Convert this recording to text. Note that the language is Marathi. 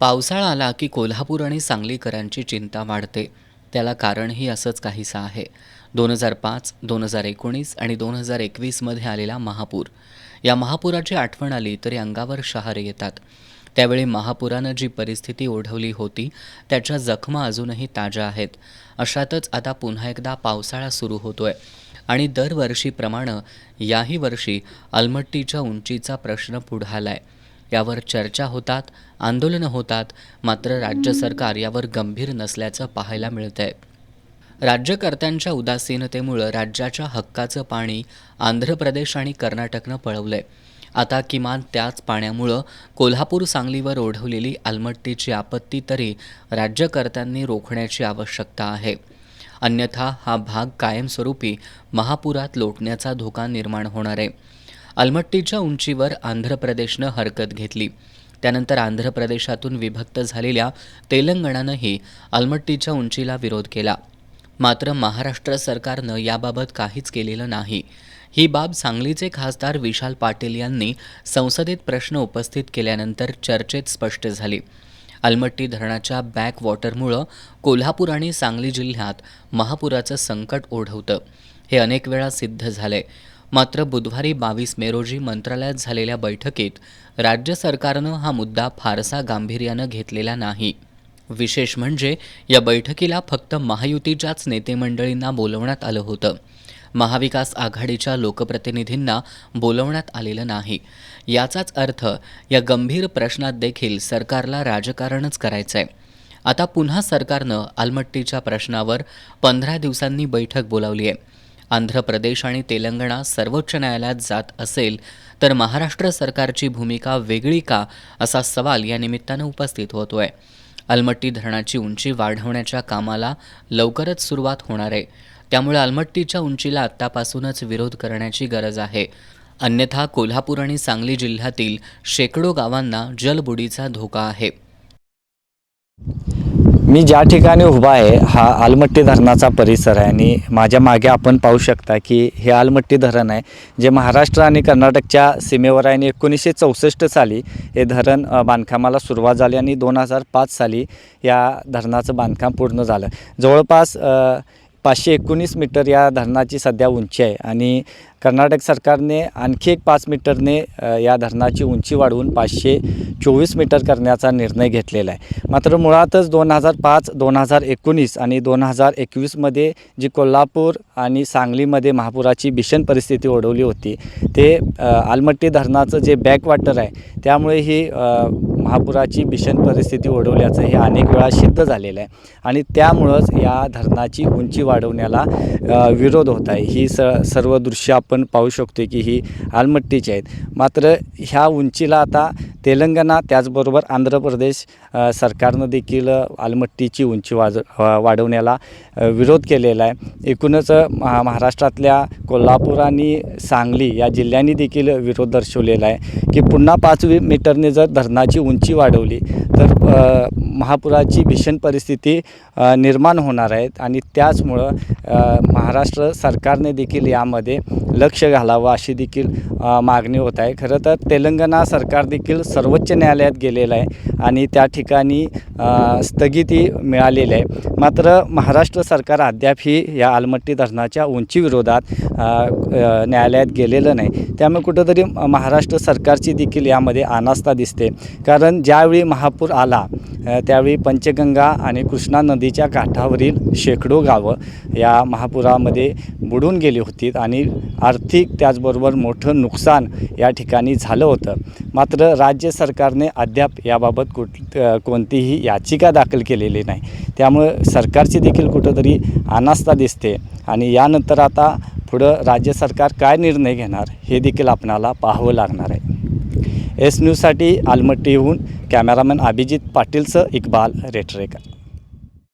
पावसाळा आला की कोल्हापूर आणि सांगलीकरांची चिंता वाढते. त्याला कारणही असंच काहीसं आहे. 2005, 2019 आणि 2021मध्ये आलेला महापूर. या महापुराची आठवण आली तरी अंगावर शहारे येतात. त्यावेळी महापुरानं जी परिस्थिती ओढवली होती त्याच्या जखमा अजूनही ताज्या आहेत. अशातच आता पुन्हा एकदा पावसाळा सुरू होतोय आणि दरवर्षीप्रमाणे याही वर्षी अलमट्टीच्या उंचीचा प्रश्न पुढे आलाय. यावर चर्चा होतात, आंदोलनं होतात, मात्र राज्य सरकार यावर गंभीर नसल्याचं पाहायला मिळतंय. राज्यकर्त्यांच्या उदासीनतेमुळं राज्याच्या हक्काचं पाणी आंध्र प्रदेश आणि कर्नाटकनं पळवलंय. आता किमान त्याच पाण्यामुळं कोल्हापूर सांगलीवर ओढवलेली अलमट्टीची आपत्ती तरी राज्यकर्त्यांनी रोखण्याची आवश्यकता आहे. अन्यथा हा भाग कायमस्वरूपी महापुरात लोटण्याचा धोका निर्माण होणार आहे. अलमट्टीच्या उंचीवर आंध्र प्रदेशनं हरकत घेतली. त्यानंतर आंध्र प्रदेशातून विभक्त झालेल्या तेलंगणानंही अलमट्टीच्या उंचीला विरोध केला. मात्र महाराष्ट्र सरकारनं याबाबत काहीच केलेलं नाही. ही बाब सांगलीचे खासदार विशाल पाटील यांनी संसदेत प्रश्न उपस्थित केल्यानंतर चर्चेत स्पष्ट झाली. अलमट्टी धरणाच्या बॅकवॉटरमुळं कोल्हापूर आणि सांगली जिल्ह्यात महापुराचं संकट ओढवतं, हे अनेक वेळा सिद्ध झालंय. मात्र बुधवारी 22 मे रोजी मंत्रालयात झालेल्या बैठकीत राज्य सरकारनं हा मुद्दा फारसा गांभीर्यानं घेतलेला नाही. विशेष म्हणजे या बैठकीला फक्त महायुतीच्याच नेतेमंडळींना बोलवण्यात आलं होतं. महाविकास आघाडीच्या लोकप्रतिनिधींना बोलवण्यात आलेलं नाही. याचाच अर्थ या गंभीर प्रश्नात देखील सरकारला राजकारणच करायचं आहे. आता पुन्हा सरकारनं अलमट्टीच्या प्रश्नावर 15 दिवसांनी बैठक बोलावली आहे. आंध्र प्रदेश आणि तेलंगणा सर्वोच्च न्यायालयात जात असेल तर महाराष्ट्र सरकारची भूमिका वेगळी का, असा सवाल या निमित्तानं उपस्थित होतोय. अलमट्टी धरणाची उंची वाढवण्याच्या कामाला लवकरच सुरुवात होणार आहे. त्यामुळे अलमट्टीच्या उंचीला आत्तापासूनच विरोध करण्याची गरज आहे. अन्यथा कोल्हापूर आणि सांगली जिल्ह्यातील शेकडो गावांना जलबुडीचा धोका आहे. मी ज्या ठिकाणी उभा आहे हा अलमट्टी धरणाचा परिसर आहे आणि माझ्या मागे आपण पाहू शकता की हे अलमट्टी धरण आहे, जे महाराष्ट्र आणि कर्नाटकच्या सीमेवर आहे. आणि 1964 साली हे धरण बांधकामाला सुरुवात झाली आणि 2005 साली या धरणाचं बांधकाम पूर्ण झालं. जवळपास 519 मीटर या धरणाची सध्या उंची आहे आणि कर्नाटक सरकारने आणखी एक 5 मीटरने या धरणाची उंची वाढवून 524 मीटर करण्याचा निर्णय घेतलेला आहे. मात्र मुळातच 2005, 2019 आणि 2021मध्ये जी कोल्हापूर आणि सांगलीमध्ये महापुराची भीषण परिस्थिती ओढवली होती, ते अलमट्टी धरणाचं जे बॅकवॉटर आहे त्यामुळे ही महापुराची भीषण परिस्थिती ओढवल्याचं हे अनेक वेळा सिद्ध झालेलं आहे. आणि त्यामुळंच या धरणाची उंची वाढवण्याला विरोध होत आहे. ही सर्व दृश्य आपण पाहू शकतो की ही अलमट्टीची आहेत. मात्र ह्या उंचीला आता तेलंगणा त्याचबरोबर आंध्र प्रदेश सरकारनं देखील अलमट्टीची उंची वाढवण्याला विरोध केलेला आहे. एकूणच महाराष्ट्रातल्या कोल्हापूर आणि सांगली या जिल्ह्यांनी देखील विरोध दर्शवलेला आहे की पुन्हा 5 मीटरने जर धरणाची उंची वाढवली तर महापुराची भीषण परिस्थिती निर्माण होणार आहेत. आणि त्याचमुळं महाराष्ट्र सरकारने देखील यामध्ये लक्ष घालावं अशी देखील मागणी होत आहे. खरं तर तेलंगणा सरकार देखील सर्वोच्च न्यायालयात गेलेलं आहे आणि त्या ठिकाणी स्थगिती मिळालेली आहे. मात्र महाराष्ट्र सरकार अद्यापही या अलमट्टी धरणाच्या उंचीविरोधात न्यायालयात गेलेलं नाही. त्यामुळे कुठंतरी महाराष्ट्र सरकारची देखील यामध्ये अनास्था दिसते. कारण ज्यावेळी महापूर आला त्यावेळी पंचगंगा आणि कृष्णा नदीच्या काठावरील शेकडो गावं या महापुरामध्ये बुडून गेली होती आणि आर्थिक त्याचबरोबर मोठं नुकसान या ठिकाणी झालं होतं. मात्र राज्य सरकारने अद्याप याबाबत कोणतीही याचिका दाखल केलेली नाही. त्यामुळे सरकारची देखील कुठंतरी अनास्था दिसते आणि यानंतर आता पुढं राज्य सरकार काय निर्णय घेणार हे देखील आपणाला पाहावं लागणार आहे. एस न्यूजसाठी अलमट्टीहून कॅमेरामॅन अभिजित पाटीलसह इक्बाल रेटरेकर.